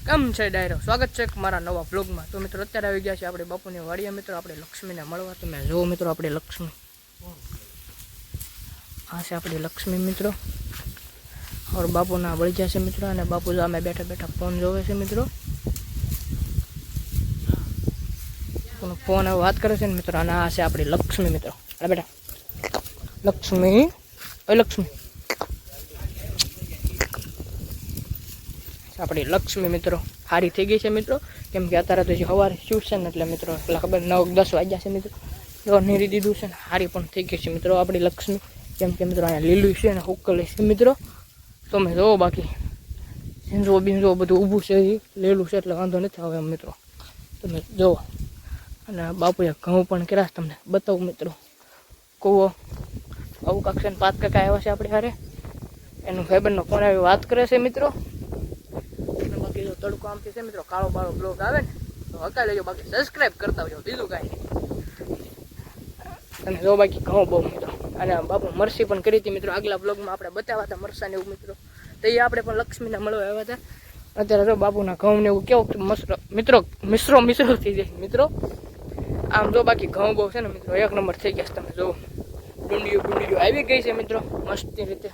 કેમ છે ડાયરો? સ્વાગત છે મારા નવા બ્લોગમાં. તો મિત્રો અત્યારે આવી ગયા છે આપણે બાપુની વાડીએ. મિત્રો આપણે લક્ષ્મીને મળવા. તમે જુઓ મિત્રો, આપણે લક્ષ્મી આ છે આપણી લક્ષ્મી મિત્રો. ઓર બાપુના વળી ગયા છે મિત્રો, અને બાપુ જો અમે બેઠા બેઠા ફોન જોવે છે મિત્રો. ફોન હવે વાત કરે છે ને મિત્રો. અને આ છે આપણી લક્ષ્મી મિત્રો. અરે બેટા લક્ષ્મી, લક્ષ્મી આપણી લક્ષ્મી મિત્રો સારી થઈ ગઈ છે મિત્રો. કેમ કે અત્યારે તો સવારે શું છે ને, એટલે મિત્રો પેલા ખબર 9-10 વાગ્યા છે મિત્રો. જો નીરી દીધું છે ને, સારી પણ થઈ ગઈ છે મિત્રો આપણી લક્ષ્મી. કેમ કે મિત્રો અહીંયા લીલું છે ને ઉકલે છે મિત્રો. તમે જોવો, બાકી ઝીંઝો બીંઝો બધું ઊભું છે, એ લીલું છે એટલે વાંધો નથી આવે એમ મિત્રો. તમે જુઓ. અને બાપુએ ઘઉં પણ કર્યા તમને બતાવું મિત્રો. કૂવો આવું કાંક છે ને, 5 કાકા આવ્યા છે આપણે હારે. એનું ફેબરનો ફોન આવી વાત કરે છે મિત્રો. બાકી જો તડકો આમથી છે મિત્રો, કાળો બાળો બ્લોગ આવે ને તો હકાઈ લેજો. બાકી સબસ્ક્રાઈબ કરતા હોજો, બીજું કાંઈ નહીં. અને જો બાકી ઘઉં બહુ મિત્રો. અને બાપુ મરસી પણ કરી હતી મિત્રો. આગલા બ્લોગમાં આપણે બતાવ્યા હતા મરસાને એવું મિત્રો. તો એ આપણે પણ લક્ષ્મીને મળવા આવ્યા હતા. અત્યારે જો બાપુના ઘઉં ને એવું કેવું મિત્રો મિશ્રો થઈ જાય મિત્રો. આમ જો બાકી ઘઉં બહુ છે ને મિત્રો, 1 નંબર થઈ ગયા છે. તમે જો ડુંડીઓ આવી ગઈ છે મિત્રો મસ્તી રીતે.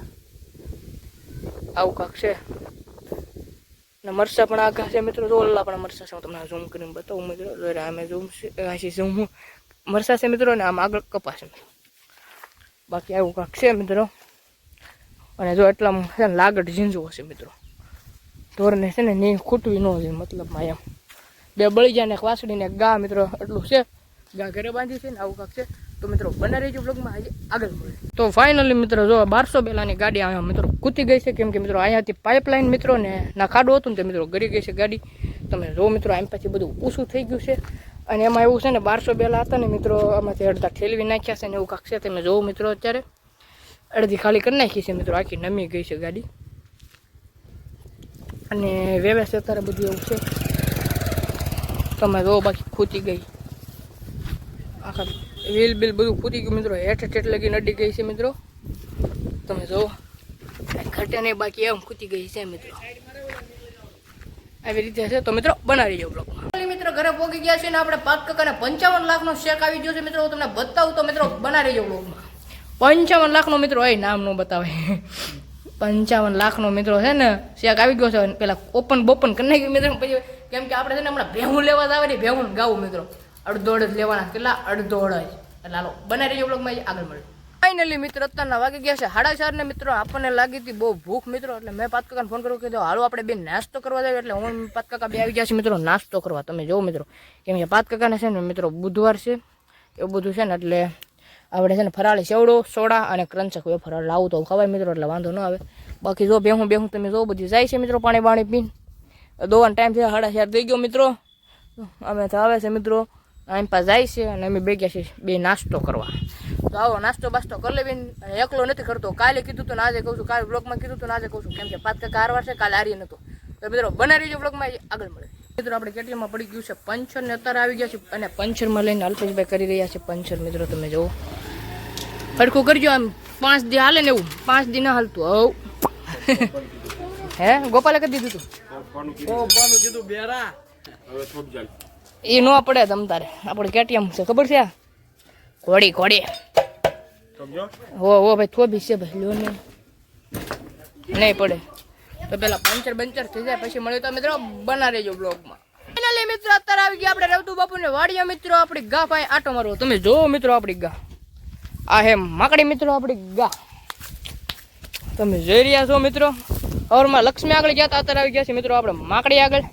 આવું કાંક છે. ને મરસા પણ આગા છે મિત્રો. જો ઓલા પણ મરસા છે, હું તમને ઝૂમ કરીને બતાવું મિત્રો. આમે ઝૂમ મરસા છે મિત્રો, ને આમ આગળ કપાસ છે મિત્રો. બાકી આવું કાંક છે મિત્રો. અને જો એટલામાં છે ને લાગડ ઝીંઝવો હશે મિત્રો. ઢોરને છે ને ની ખૂટવી ન હોય મતલબમાં એમ. 2 બળી જાય ને વાસળીને ગા મિત્રો, એટલું છે. ગા ઘરે બાંધી છે ને આવું કાંક છે. તો મિત્રો બના રહેજો બ્લોગમાં, આજે આગળ મળે. તો ફાઇનલી મિત્રો જો 1200 બેલાની ગાડી અહીંયા મિત્રો કૂતી ગઈ છે. કેમ કે મિત્રો અહીંયાથી પાઇપલાઇન મિત્રો ને ના ખાડો હતું ને, તે મિત્રો ગરી ગઈ છે ગાડી. તમે જો મિત્રો આમ પછી બધું ઊંચું થઈ ગયું છે. અને એમાં એવું છે ને 1200 બેલા હતા ને મિત્રો, આમાંથી અડધા ઠેલવી નાખ્યા છે ને એવું કાંક છે. તમે જોવો મિત્રો, અત્યારે અડધી ખાલી કરી નાખી છે મિત્રો. આખી નમી ગઈ છે ગાડી. અને વ્યવસ્થિત અત્યારે બધું એવું છે. તમે જો બાકી ખૂતી ગઈ, આખા વ્હીલ બિલ બધું ખૂતી ગયું મિત્રો. હેઠ લગીને અડી ગઈ છે મિત્રો. તમે જો ઘટે નહીં, બાકી એમ ખૂતી ગઈ છે મિત્રો. આવી રીતે છે. તો મિત્રો બનાવી જાવ બ્લોગમાં. મિત્રો ઘરે પહોંચી ગયા છે ને આપણે 5 કાકાને 55 લાખનો શેક આવી ગયો છે મિત્રો. હું તમને બતાવું તો મિત્રો બનાવી જાવ બ્લોગમાં. 55 લાખનો મિત્રો, એ નામ ન બતાવે. 55 લાખનો મિત્રો છે ને શેક આવી ગયો છે. પેલા ઓપન કરી નાખ્યું મિત્રો. પછી કેમ કે આપણે છે ને હમણાં ભેહું લેવા આવે ને, ભેહું ગાવું મિત્રો. અડધો જ લેવાના, કેટલા અડધો જ. એટલે હાલો બનાવી રહેજો બ્લોગમાં, આગળ મળે. ફાઇનલી મિત્રો અત્યારના વાગી ગયા છે 4:30 ને મિત્રો. આપણને લાગી હતી બહુ ભૂખ મિત્રો. એટલે મેં 5 કાકાને ફોન કર્યો, કીધું હાલો આપણે 2 નાસ્તો કરવા જાય. એટલે હું 5 કાકા 2 આવી ગયા છે મિત્રો નાસ્તો કરવા. તમે જોવો મિત્રો, કેમ કે 5 કાકાને છે ને મિત્રો બુધવાર છે એવું બધું છે ને, એટલે આપણે છે ને ફરાળી સેવડો, સોડા અને ક્રંચક વેફર લાવું તો ખવાય મિત્રો, એટલે વાંધો ન આવે. બાકી જો બેહું તમે જો બધી જાય છે મિત્રો. પાણી પીને દોવાનો ટાઈમ છે. 4:30 થઈ ગયો મિત્રો. અમે તો આવે છે મિત્રો, આમ પાસે જાય છે. અને અમે બે ગયા છીએ 2 નાસ્તો કરવા. તો આવો નાસ્તો બાસ્તો કરી લેવી. એકલો નથી કરતો. કાલે કીધું હતું ને આજે કહું છું. કાલે બ્લોગમાં કીધું હતું ને આજે કહું છું. કેમ કે 5 કાકા હારવાર છે, કાલે હારી નહોતો. તો મિત્રો બનાવી રહેજો બ્લોગમાં, આગળ મળે. મિત્રો આપણે કેટલીમાં પડી ગયું છે પંચર ને અત્યારે આવી ગયા છે. અને પંચરમાં લઈને અલ્પેશભાઈ કરી રહ્યા છે પંચર મિત્રો. તમે જુઓ હરખું કરજો. આમ 5 દી હાલે ને એવું 5 દી ના હાલતું. હવ હે ગોપાલે કરી દીધું તું. એ ન પડે તમ તારે. આપણે કેટીએમ છે ખબર છે. ઘોડી હો ભાઈ થોભી છે ભાઈ. લ્યો ને નહીં પડે તો પેલા પંચર થઈ જાય પછી મળ્યું. તો મિત્રો બના રહેજો બ્લોગમાં. ફાઇનલી મિત્રો અત્યારે આવી ગયા આપણે રવતુ બાપુને વાડીયા મિત્રો. આપણી ગા પાસે આટો મારવો. તમે જોવો મિત્રો આપણી ગા. આ હે માકડી મિત્રો આપણી ગા. તમે જોઈ રહ્યા છો મિત્રો. ઓરમાં લક્ષ્મી આગળ ગયા હતા, અત્યારે આવી ગયા છે મિત્રો આપણે માકડી આગળ.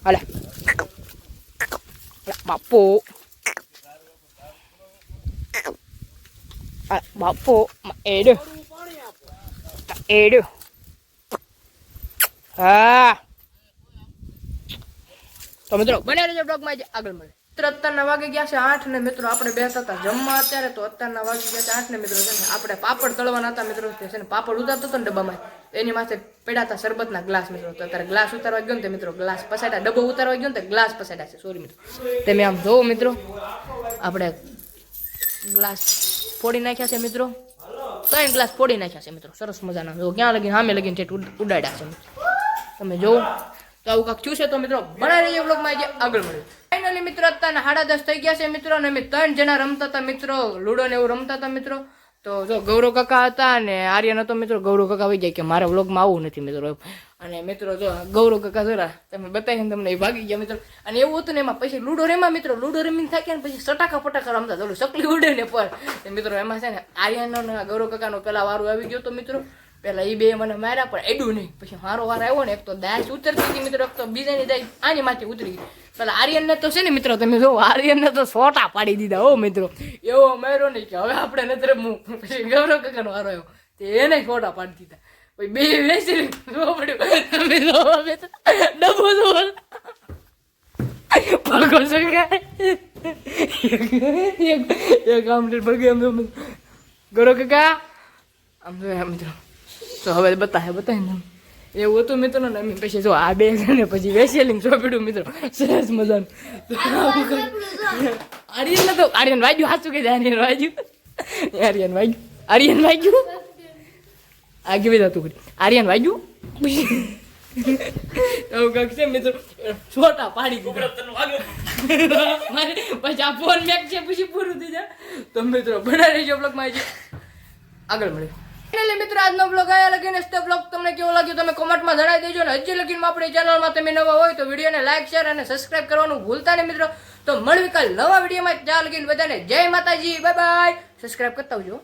હાલે બાપો એડો હા. તો મિત્રો બને રહેજો બ્લોગમાં, આગળ મળે. અત્યારના વાગી ગયા છે 8 ને મિત્રો. આપણે બેસતા હતા જમવા અત્યારે. તો અત્યારના વાગી ગયા છે 8 ને મિત્રો. છે ને આપણે પાપડ તળવાના હતા મિત્રો. છે ને પાપડ ઉતારતો હતો ને ડબ્બામાં, એની માથે પડ્યા હતા શરબતના ગ્લાસ મિત્રો. તો અત્યારે ગ્લાસ ઉતારવા ગયો ને મિત્રો, ગ્લાસ પસાડ્યા. ડબ્બો ઉતારવા ગયો ને તો ગ્લાસ પસાડ્યા છે. સોરી મિત્રો. તમે આમ જોવો મિત્રો, આપણે ગ્લાસ ફોડી નાખ્યા છે મિત્રો. 3 ગ્લાસ ફોડી નાખ્યા છે મિત્રો. સરસ મજાના. જો ક્યાં લગીને સામે લગીને ઉડાડ્યા છે મિત્રો. તમે જોવો તો આવું કાંક થયું છે. તો મિત્રો બનાવી રહીએ વ્લોગમાં જે આગળ મળ્યું. ફાઇનલી મિત્રો અત્યારના 10:30 થઈ ગયા છે મિત્રો, અને અમે 3 જણા રમતા હતા મિત્રો, લૂડો ને એવું રમતા હતા મિત્રો. તો જો ગૌરવ કાકા હતા અને આર્યન હતો મિત્રો. ગૌરવ કાકા આવી જાય કે મારા વ્લોગમાં આવું નથી મિત્રો. અને મિત્રો જો ગૌરવ કાકા જરા તમે બતાવીને તમને એ ભાગી ગયા મિત્રો. અને એવું હતું ને એમાં પછી લૂડો રેમાં મિત્રો, લૂડો રમીને થાક્યા ને પછી સટાકા પટાકા રમતા ચાલુ સકલી ઉડે ને પર મિત્રો. એમાં છે ને આર્યનનો ને ગૌરવ કાકાનો પેલા વારો આવી ગયો તો મિત્રો. પેલા એ બે મને માર્યા પણ એડું નહીં. પછી મારો વાર આવ્યો ને, એક તો દાશ ઉતરતી હતી મિત્રો, એક તો બીજાની દાશ આની માથે ઉતરી ગઈ. પેલા આર્યનને તો છે ને મિત્રો તમે જો આર્યનને તો સોટા પાડી દીધા હો મિત્રો. એવો માર્યો નહીં કે હવે આપણે નથી રમવું. પછી ગૌરવ કાકાનો વારો આવ્યો તે એને સોટા પાડી દીધા. પછી બે વેચી જોવા પડ્યું તમે ડબો જોવા પગો સરકાર એક આમ પગે આમ ગૌરવ કાકા આમ જોયા મિત્રો. તો હવે બતાવીને એવું હતું મિત્રો ને. અમે પછી જો આ બે ને પછી વેસેલિંગ ચોપડ્યું મિત્રો સરસ મજાનું. આર્યન વાગ્યું સાચું કીધું. આર્યન વાગ્યું આ કેવી હતું આર્યન વાગ્યું એવું કાંક છે મિત્રો. છોટા પાડી પછી આ ફોન મેક છે પછી પૂરું થઈ જાય. તો મિત્રો બનાવી રહેજો બ્લોગમાં આગળ મળે. ફાઇનલી મિત્રો આજનો બ્લોગ આયા લગીને તે બ્લોગ તમને કેવો લાગ્યો તમે કોમેન્ટમાં જણાવી દેજો. ને હજી લગીનમાં આપણી ચેનલમાં તમે નવા હોય તો વિડીયોને લાઈક શેર અને સબસ્ક્રાઇબ કરવાનું ભૂલતા નહીં મિત્રો. તો મળવી કાલ નવા વિડીયોમાં. ત્યાં લગીને બધાને જય માતાજી, બાય બાય. સબસ્ક્રાઇબ કરતા આવજો.